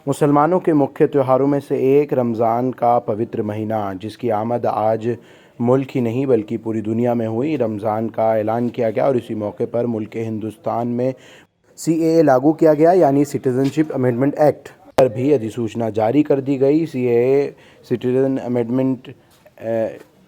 मुसलमानों के मुख्य त्योहारों में से एक रमज़ान का पवित्र महीना, जिसकी आमद आज मुल्क ही नहीं बल्कि पूरी दुनिया में हुई। रमज़ान का ऐलान किया गया और इसी मौके पर मुल्क हिंदुस्तान में सीएए लागू किया गया, यानी सिटीज़नशिप अमेंडमेंट एक्ट पर भी अधिसूचना जारी कर दी गई। सीएए सिटीज़न अमेंडमेंट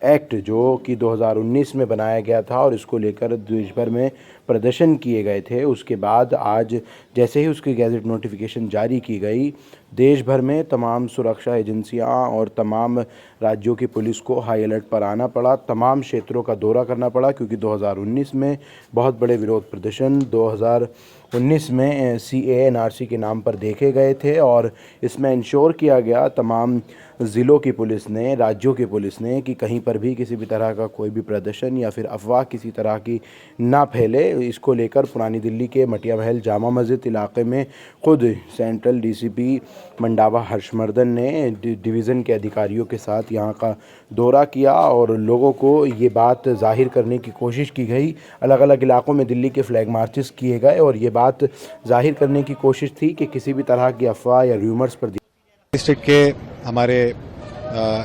एक्ट जो कि 2019 में बनाया गया था और इसको लेकर देश भर में प्रदर्शन किए गए थे, उसके बाद आज जैसे ही उसकी गैजेट नोटिफिकेशन जारी की गई, देश भर में तमाम सुरक्षा एजेंसियां और तमाम राज्यों की पुलिस को हाई अलर्ट पर आना पड़ा। तमाम क्षेत्रों का दौरा करना पड़ा क्योंकि 2019 में बहुत बड़े विरोध प्रदर्शन 2019 में सीएए एनआरसी के नाम पर देखे गए थे और इसमें इंश्योर किया गया तमाम ज़िलों की पुलिस ने, राज्यों की पुलिस ने, कि कहीं पर भी किसी भी तरह का कोई भी प्रदर्शन या फिर अफवाह किसी तरह की ना फैले। इसको लेकर पुरानी दिल्ली के मटिया महल जामा मस्जिद इलाके में खुद सेंट्रल डीसीपी मंडावा हर्षवर्धन ने डिवीज़न के अधिकारियों के साथ यहाँ का दौरा किया और लोगों को ये बात जाहिर करने की कोशिश की गई। अलग अलग इलाकों में दिल्ली के फ्लैग मार्चेस किए गए और ये बात जाहिर करने की कोशिश थी कि किसी भी तरह की अफवाह या र्यूमर्स पर डिस्ट्रिक्ट के हमारे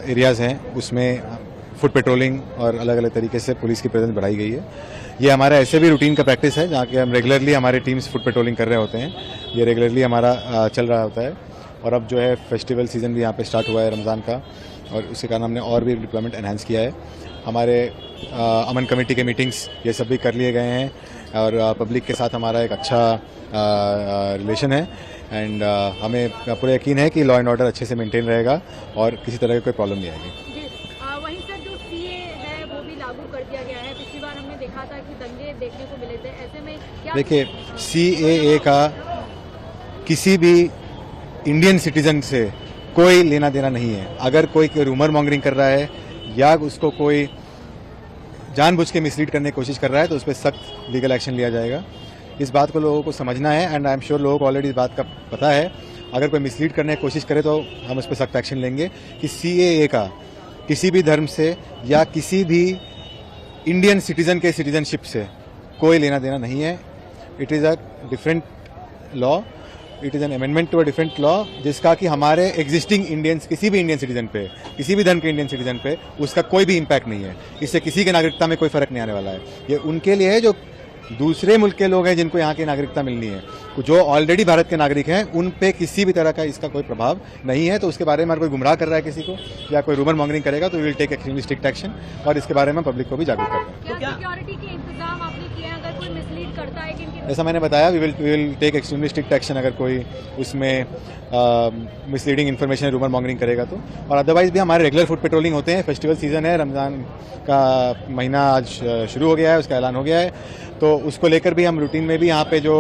एरियाज़ हैं उसमें फुट पेट्रोलिंग और अलग अलग तरीके से पुलिस की प्रेजेंस बढ़ाई गई है। ये हमारा ऐसे भी रूटीन का प्रैक्टिस है जहाँ के हम रेगुलरली हमारे टीम्स फुट पेट्रोलिंग कर रहे होते हैं। ये रेगुलरली हमारा चल रहा होता है और अब जो है फेस्टिवल सीज़न भी यहाँ पे स्टार्ट हुआ है रमज़ान का, और उसके कारण हमने और भी डिप्लॉयमेंट एनहांस किया है। हमारे अमन कमेटी के मीटिंग्स ये सब भी कर लिए गए हैं और पब्लिक के साथ हमारा एक अच्छा रिलेशन है एंड हमें पूरा यकीन है कि लॉ एंड ऑर्डर अच्छे से मेंटेन रहेगा और किसी तरह की कोई प्रॉब्लम नहीं आएगी। वहीं सर जो सीए है वो भी लागू कर दिया गया है। पिछली बार हमने देखा था कि दंगे देखने को मिले थे, ऐसे में क्या देखिए, सीएए का किसी भी इंडियन सिटीजन से कोई लेना देना नहीं है। अगर कोई रूमर मॉन्गरिंग कर रहा है या उसको कोई जानबूझ के मिसलीड करने की कोशिश कर रहा है तो उस पर सख्त लीगल एक्शन लिया जाएगा। इस बात को लोगों को समझना है एंड आई एम श्योर लोगों को ऑलरेडी इस बात का पता है। अगर कोई मिसलीड करने की कोशिश करे तो हम उस पर सख्त एक्शन लेंगे कि सीएए का किसी भी धर्म से या किसी भी इंडियन सिटीजन के सिटीजनशिप से कोई लेना देना नहीं है। It is a different law, it is an amendment to a different law जिसका कि हमारे एग्जिस्टिंग इंडियंस, किसी भी इंडियन सिटीजन पे, किसी भी धर्म के इंडियन सिटीजन पे उसका कोई भी इम्पैक्ट नहीं है। इससे किसी की नागरिकता में कोई फर्क नहीं आने वाला है। ये उनके लिए है जो दूसरे मुल्क के लोग हैं जिनको यहाँ की नागरिकता मिलनी है। जो ऑलरेडी भारत के नागरिक हैं उन पे किसी भी तरह का इसका कोई प्रभाव नहीं है। तो उसके बारे में अगर कोई गुमराह कर रहा है किसी को या कोई रूमर मॉन्गरिंग करेगा तो we will take extremely strict action और इसके बारे में पब्लिक को भी जागरूक करते हैं। क्या सिक्योरिटी के इंतजाम आपने किए हैं अगर कोई मिसलीड करता है? जैसा मैंने बताया, we will take extremely strict action अगर कोई उसमें मिसलीडिंग इन्फॉर्मेशन रूमर मॉन्गरिंग करेगा तो। और अदरवाइज भी हमारे रेगुलर फुट पेट्रोलिंग होते हैं। फेस्टिवल सीजन है, रमज़ान का महीना आज शुरू हो गया है, उसका ऐलान हो गया है तो उसको लेकर भी हम रूटीन में भी यहाँ पे जो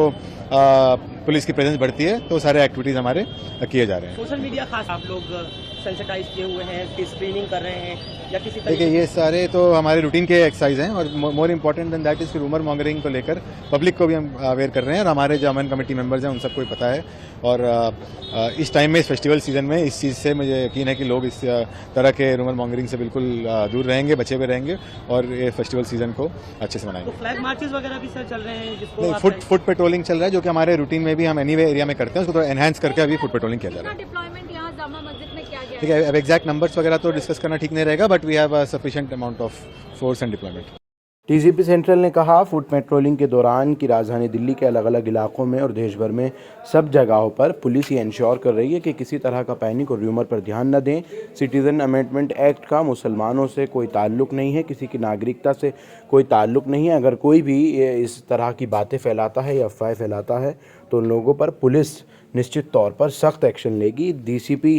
पुलिस की प्रेजेंस बढ़ती है तो सारे एक्टिविटीज़ हमारे किए जा रहे हैं। सोशल मीडिया खास आप लोग सेंसिटाइज किए हुए हैं, स्क्रीनिंग कर रहे हैं या किसी देखिए, ये सारे तो हमारे रूटीन के एक्सरसाइज हैं और more important then that is कि रूमर मॉन्गरिंग को लेकर पब्लिक को भी हम अवेयर कर रहे हैं और हमारे जो अमन कमेटी मेंबर्स हैं उन सबको पता है। और इस टाइम में, इस फेस्टिवल सीजन में, इस चीज़ से मुझे यकीन है कि लोग इस तरह के रूमर मॉन्गरिंग से बिल्कुल दूर रहेंगे, बचे हुए रहेंगे और ये फेस्टिवल सीजन को अच्छे से मनाएंगे। तो फ्लैग मार्चेस वगैरह भी सर चल रहे हैं जिसको नहीं, फुट पेट्रोलिंग चल रहा है जो कि हमारे रूटीन में भी हम एनीवे एरिया में करते हैं, उसको थोड़ा एनहांस करके अभी फुट पेट्रोलिंग किया जा रहा है। डिप्लॉयमेंट यहाँ जामा मस्जिद में किया गया है? ठीक है, अब एग्जैक्ट नंबर्स वगैरह तो डिस्कस करना ठीक नहीं रहेगा, but we have a sufficient amount of force and deployment. DGP central ने कहा फुट पेट्रोलिंग के दौरान कि राजधानी दिल्ली के अलग अलग इलाकों में और देश भर में सब जगहों पर पुलिस ये इंश्योर कर रही है कि किसी तरह का पैनिक और र्यूमर पर ध्यान न दें। सिटीज़न अमेंडमेंट एक्ट का मुसलमानों से कोई ताल्लुक़ नहीं है, किसी की नागरिकता से कोई ताल्लुक़ नहीं है। अगर कोई भी इस तरह की बातें फैलाता है या अफवाहें फैलाता है तो उन लोगों पर पुलिस निश्चित तौर पर सख्त एक्शन लेगी। डीसीपी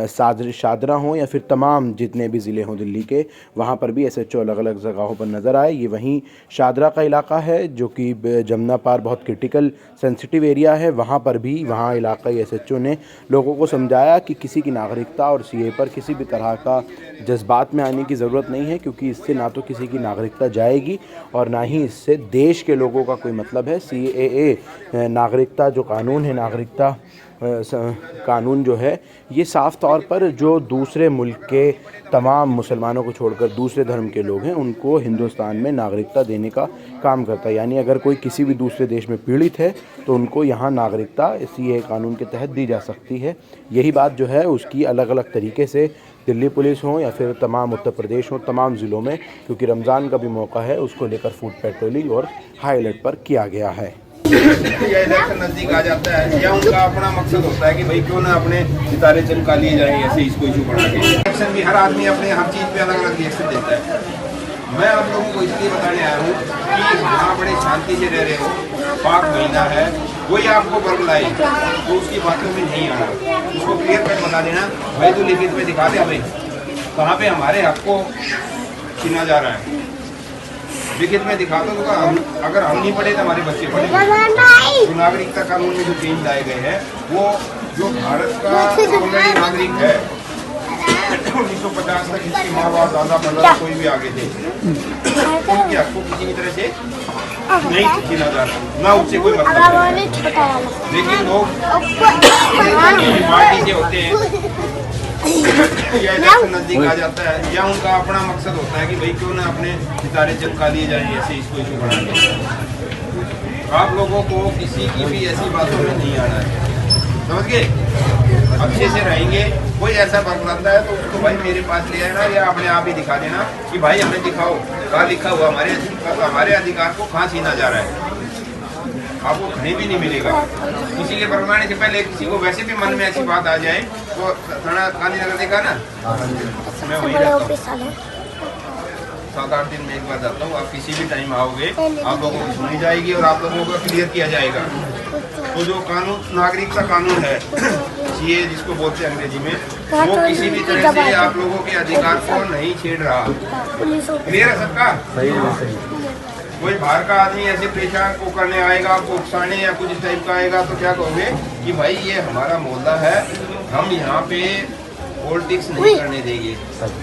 शादरा हों या फिर तमाम जितने भी ज़िले हों दिल्ली के, वहाँ पर भी एसएचओ अलग अलग जगहों पर नज़र आए। ये वहीं शादरा का इलाका है जो कि जमुना पार बहुत क्रिटिकल सेंसिटिव एरिया है। वहाँ पर भी वहाँ इलाकाई एसएचओ ने लोगों को समझाया कि किसी की नागरिकता और सीए पर किसी भी तरह का जज्बात में आने की ज़रूरत नहीं है, क्योंकि इससे ना तो किसी की नागरिकता जाएगी और ना ही इससे देश के लोगों का कोई मतलब है। सीएए नागरिकता जो कानून है, नागरिकता कानून जो है ये साफ़ तौर पर जो दूसरे मुल्क के तमाम मुसलमानों को छोड़कर दूसरे धर्म के लोग हैं उनको हिंदुस्तान में नागरिकता देने का काम करता है। यानी अगर कोई किसी भी दूसरे देश में पीड़ित है तो उनको यहाँ नागरिकता इसी कानून के तहत दी जा सकती है। यही बात जो है उसकी अलग अलग तरीके से दिल्ली पुलिस हो या फिर तमाम उत्तर प्रदेश हो, तमाम ज़िलों में, क्योंकि रमज़ान का भी मौका है, उसको लेकर फूड पेट्रोलिंग और हाई अलर्ट पर किया गया है। या इलेक्शन नजदीक आ जाता है या उनका अपना मकसद होता है कि भाई क्यों ना अपने सितारे चमका लिए जाए ऐसे इसको इशू बढ़ा के। इलेक्शन भी हर आदमी अपने हर चीज़ पे अलग अलग रिएक्शन देता है। मैं आप लोगों को इसलिए बताने आया हूँ कि वहाँ बड़े शांति से रह रहे हो, पाक महीना है, कोई आपको बरगलाए तो उसकी बातों में नहीं आना, उसको क्लियर कट बता देना। भाई तो लिखित में दिखा दे हमें कहाँ पे हमारे हक को छीना जा रहा है, लिखित में दिखा दो। अगर हम नहीं पढ़े तो हमारे बच्चे पढ़े। तो नागरिकता कानून में जो चेंज लाए गए हैं वो जो भारत का ऑलरेडी नागरिक है 1950 तक इसके माँ बाप दादा परदादा कोई भी आगे थे, उनके हक को किसी भी तरह से नहीं छीना जा रहा, ना उससे कोई मतलब नहीं। लेकिन लोग पार्टी से होते हैं या इलेक्शन नजदीक आ जाता है या उनका अपना मकसद होता है कि भाई क्यों ना अपने सितारे चमका लिए जाए ऐसे इसको इशू बढ़ा के। आप लोगों को किसी की भी ऐसी बातों में नहीं आना है, समझ गए? अच्छे से रहेंगे। कोई ऐसा बरगलाता है तो उसको भाई मेरे पास ले आना या अपने आप ही दिखा देना कि भाई हमें दिखाओ कहाँ लिखा हुआ हमारे अधिकार को कहाँ छीना जा रहा है। आपको कहीं भी नहीं मिलेगा। किसी के बरगलाने से पहले किसी को वैसे भी मन में ऐसी बात आ जाए तो थाना गांधीनगर देखा ना, मैं वहीं रहता हूँ, 7-8 दिन में एक बार जाता हूँ। आप किसी भी टाइम आओगे आप लोगों को सुनी जाएगी और आप लोगों को क्लियर किया जाएगा। तो जो कानून नागरिकता कानून है सीए जिसको बोलते हैं अंग्रेजी में, वो किसी भी तरह से आप लोगों के अधिकार को नहीं छेड़ रहा। क्लियर है सबका? कोई बाहर का आदमी ऐसे पेशा को करने आएगा, आपको उकसाने या कुछ इस टाइप का आएगा तो क्या कहोगे कि भाई ये हमारा मोहल्ला है, हम यहाँ पे पॉलिटिक्स नहीं करने देंगे,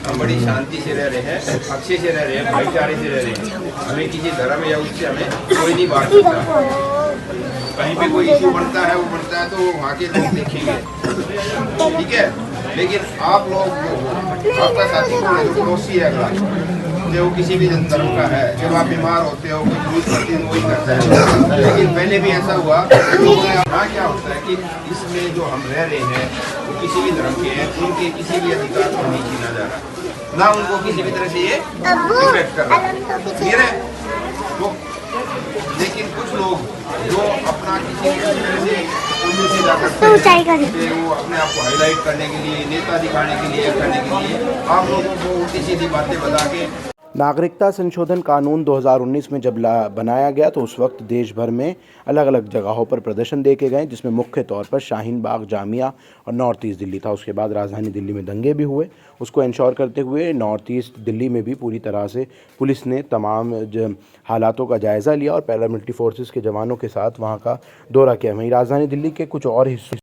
हम बड़ी शांति से रह रहे हैं, अच्छे से रह रहे हैं, भाईचारे से रह रहे हैं, हमें किसी धर्म या उससे हमें कोई नहीं बात करता। कहीं पे कोई इशू बनता है वो बनता है तो वहाँ के लोग देखेंगे, ठीक है। लेकिन आप लोग आपका साथी कौन है? जो पड़ोसी है अगला, जो किसी भी धर्म का है, जब आप बीमार होते हो कोई यूज करते हैं वही करता है। लेकिन पहले भी ऐसा हुआ लोगों ने यहाँ क्या होता है कि इसमें जो हम रह रहे हैं वो किसी भी धर्म के हैं, उनके किसी भी अधिकार को नहीं छीना जा रहा, ना उनको किसी भी तरह से ये इफेक्ट कर रहा है। तो लेकिन कुछ लोग जो अपना किसी तरह से उनसे जाकर वो अपने आप को हाईलाइट करने के लिए, नेता दिखाने के लिए, करने के लिए आप लोगों को उल्टी सीधी बातें बता के। नागरिकता संशोधन कानून 2019 में जब बनाया गया तो उस वक्त देश भर में अलग अलग जगहों पर प्रदर्शन देखे गए, जिसमें मुख्य तौर पर शाहीन बाग, जामिया और नॉर्थ ईस्ट दिल्ली था। उसके बाद राजधानी दिल्ली में दंगे भी हुए। उसको इंश्योर करते हुए नॉर्थ ईस्ट दिल्ली में भी पूरी तरह से पुलिस ने तमाम हालातों का जायज़ा लिया और पैरामिलिट्री फोर्सेस के जवानों के साथ वहाँ का दौरा किया। वहीं राजधानी दिल्ली के कुछ और हिस्सों,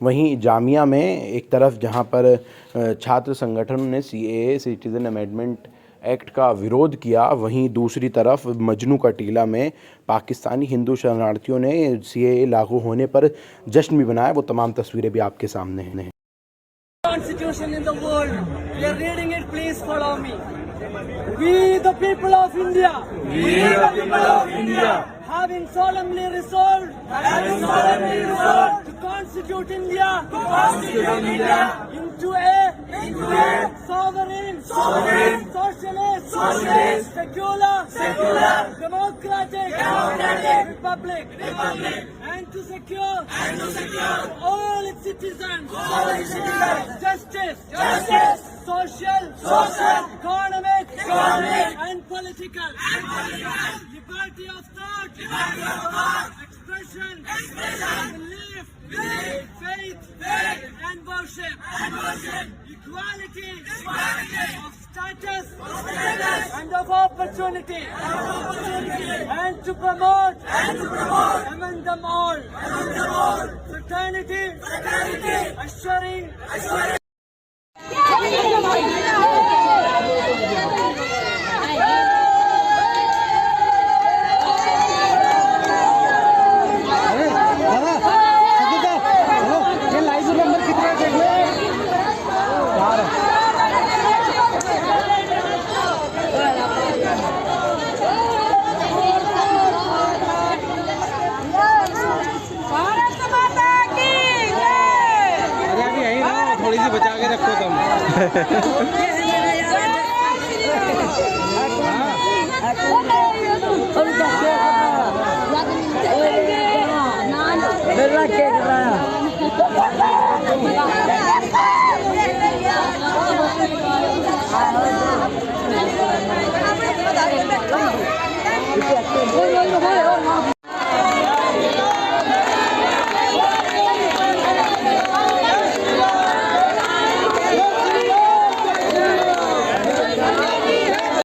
वहीं जामिया में एक तरफ जहाँ पर छात्र संगठनों ने CAA सिटीज़न अमेंडमेंट एक्ट का विरोध किया, वहीं दूसरी तरफ मजनू का टीला में पाकिस्तानी हिंदू शरणार्थियों ने CAA लागू होने पर जश्न भी मनाया। वो तमाम तस्वीरें भी आपके सामने हैं। Constitution in the world. We are reading it. Please follow me. We the people of India. We the people of India. Having solemnly resolved. To constitute India. Into a sovereign. Socialist. Secular. Democratic. Republic. And to secure. All its citizens. Justice. Social. Economic. And political. Liberty of thought. Expression. Belief. Faith. And worship. Equality. Of status. And of opportunity. And to promote. Among them all. Fraternity. Assuring. थोड़ी सी बचा के रखो तुम।